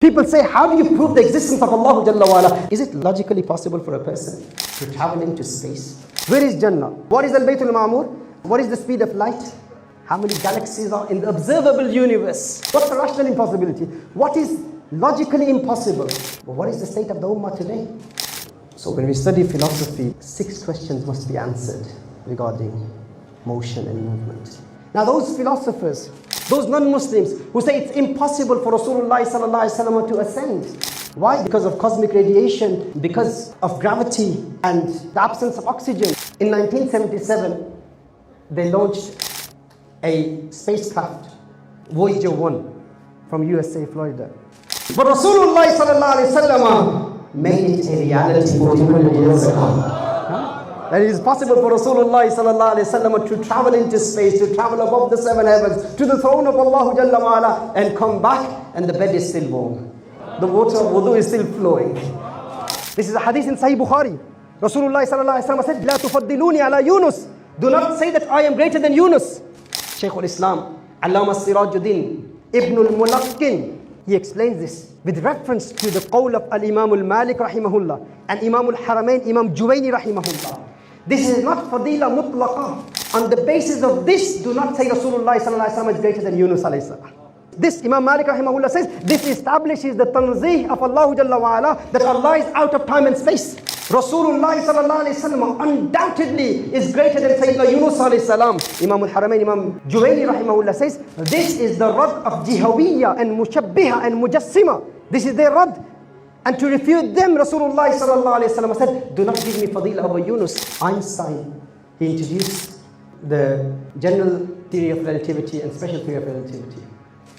People say, how do you prove the existence of Allah Jalla wa Ala? Is it logically possible for a person to travel into space? Where is Jannah? What is Al-Baytul Ma'mur? What is the speed of light? How many galaxies are in the observable universe? What's the rational impossibility? What is logically impossible? But what is the state of the Ummah today? So when we study philosophy, 6 questions must be answered regarding motion and movement. Now those philosophers, those non-Muslims who say it's impossible for Rasulullah sallallahu alaihi wasallam to ascend. Why? Because of cosmic radiation, because of gravity and the absence of oxygen. In 1977, they launched a spacecraft, Voyager 1, from USA, Florida. But Rasulullah sallallahu alaihi wasallam made it a reality 1400 years ago. That it is possible for Rasulullah sallallahu alaihi wasallam to travel into space, to travel above the 7 heavens, to the throne of Allah Jalla wa Ala, and come back, and the bed is still warm. The water of wudu is still flowing. This is a hadith in Sahih Bukhari. Rasulullah sallallahu alaihi wasallam said, "La tufaddiluni ala Yunus." Do not say that I am greater than Yunus. Shaykh al-Islam, Allama Sirajuddin, Ibn al-Mulaqin, he explains this with reference to the qawl of al-Imam al-Malik rahimahullah and Imam al-Haramain, Imam Juwayni rahimahullah. This is not fadila mutlaqa. On the basis of this, do not say Rasulullah sallallahu alaihi wasallam is greater than Yunus alayhi salam. This Imam Malik rahimahullah says, this establishes the tanzih of Allah Jalla wa Ala, that Allah is out of time and space. Rasulullah sallallahu alaihi wasallam undoubtedly is greater than Sayyidina Yunus alayhi salam. Imam al-Haramain, Imam Juwayni rahimahullah says, this is the rad of jihawiyya and mushabbiha and mujassima. This is their rad. And to refute them, Rasulullah sallallahu alaihi wasallam said, do not give me fadila over Yunus. Einstein, he introduced the general theory of relativity and special theory of relativity.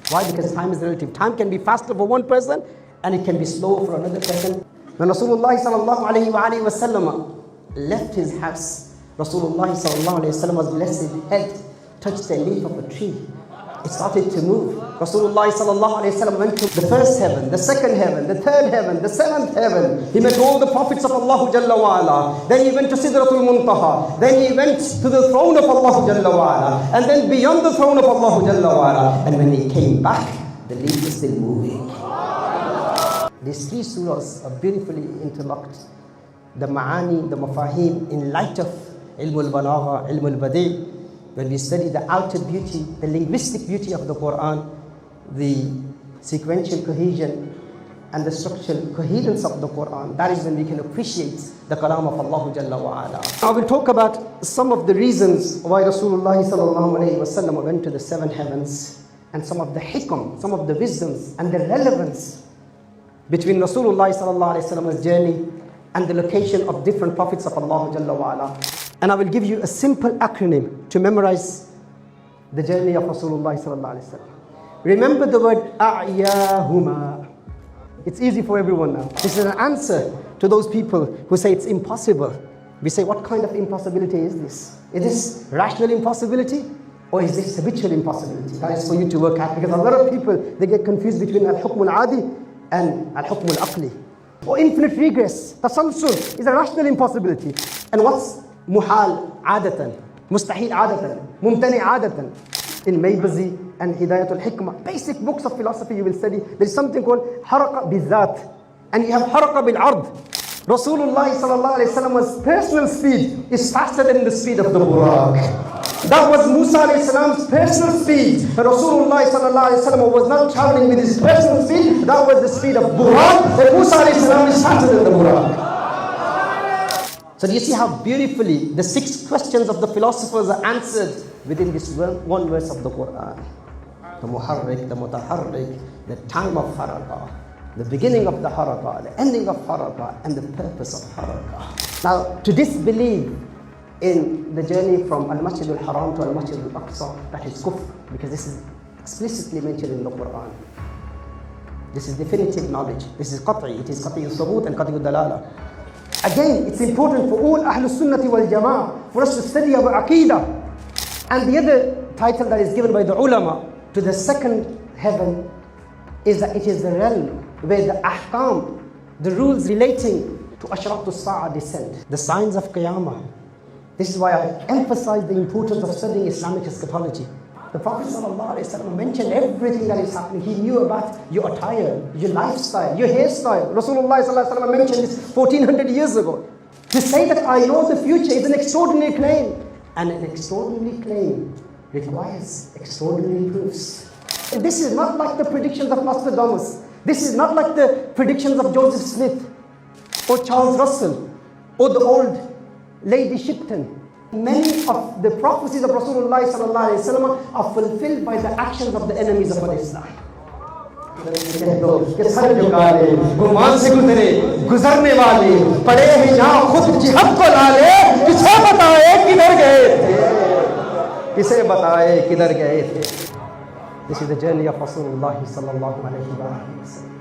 Why? Because time is relative. Time can be faster for one person and it can be slower for another person. When Rasulullah sallallahu alayhi wa sallam left his house, Rasulullah sallallahu alayhi wa sallam's blessed head touched a leaf of a tree. It started to move. Rasulullah sallallahu alayhi wa sallam went to the first heaven, the second heaven, the third heaven, the 7th heaven. He met all the prophets of Allah Jalla wa Ala. Then he went to Sidratul Muntaha. Then he went to the throne of Allah Jalla wa Ala. And then beyond the throne of Allah Jalla wa Ala. And when he came back, the leaf was still moving. These 3 surahs are beautifully interlocked. The ma'ani, the mafahim, in light of ilm al-balagha, ilm al-badi'. When we study the outer beauty, the linguistic beauty of the Quran, the sequential cohesion and the structural coherence of the Quran, that is when we can appreciate the kalam of Allah Jalla wa Ala. I will talk about some of the reasons why Rasulullah sallallahu alayhi wa sallam went to the 7 heavens, and some of the hikam, some of the wisdoms and the relevance between Rasulullah sallallahu alayhi wa sallam's journey and the location of different prophets of Allah Jalla wa Ala. And I will give you a simple acronym to memorize the journey of Rasulullah sallallahu alaihi wasallam. Remember the word a'yahuma. It's easy for everyone now. This is an answer to those people who say it's impossible. We say, what kind of impossibility is this? Is this rational impossibility or is this habitual impossibility? That is for you to work out, because a lot of people, they get confused between al-hukm al-adi and al-hukm al-aqli. Or infinite regress, tasalsul, is a rational impossibility. And what's muhal adatan, mustahil adatan, mumtani adatan? In Maybazi and Hidayatul Hikmah, basic books of philosophy you will study, there is something called haraqa bizat, and you have haraqa bil ard. Rasulullah sallallahu alayhi wa sallam's personal speed is faster than the speed of the Buraq. That was Musa alayhi salam's personal speed. Rasulullah sallallahu alayhi wa sallam was not traveling with his personal speed, that was the speed of Buraq, and Musa alayhi salam is faster than the Buraq. So do you see how beautifully the 6 questions of the philosophers are answered within this one verse of the Quran? The muharrik, the mutaharrik, the time of harakah, the beginning of the harakah, the ending of harakah, and the purpose of harakah. Now, to disbelieve in the journey from Al-Masjid al-Haram to Al-Masjid al-Aqsa, that is kufr, because this is explicitly mentioned in the Quran. This is definitive knowledge. This is qat'i. It is qat'i al-thubut and qat'i al-dalala. Again, it's important for all Ahlul Sunnati wal Jama'ah for us to study our Aqeedah. And the other title that is given by the ulama to the 2nd heaven is that it is the realm where the ahkam, the rules relating to Ashratu Sa'ah descend, the signs of Qiyamah. This is why I emphasize the importance of studying Islamic eschatology. The Prophet ﷺ mentioned everything that is happening. He knew about your attire, your lifestyle, your hairstyle. Rasulullah ﷺ mentioned this 1400 years ago. To say that I know the future is an extraordinary claim. And an extraordinary claim requires extraordinary proofs. And this is not like the predictions of Nostradamus. This is not like the predictions of Joseph Smith or Charles Russell or the old Lady Shipton. Many of the prophecies of Rasulullah ﷺ are fulfilled by the actions of the enemies of Islam. कि sir झुकाले गुमान से गुजरे गुजरने वाले पड़े हैं जहाँ खुद जिहद को लाले किसे बताए किधर गए थे किसे बताए किधर गए थे. This is the journey of Rasulullah sallallahu alaihi wasallam.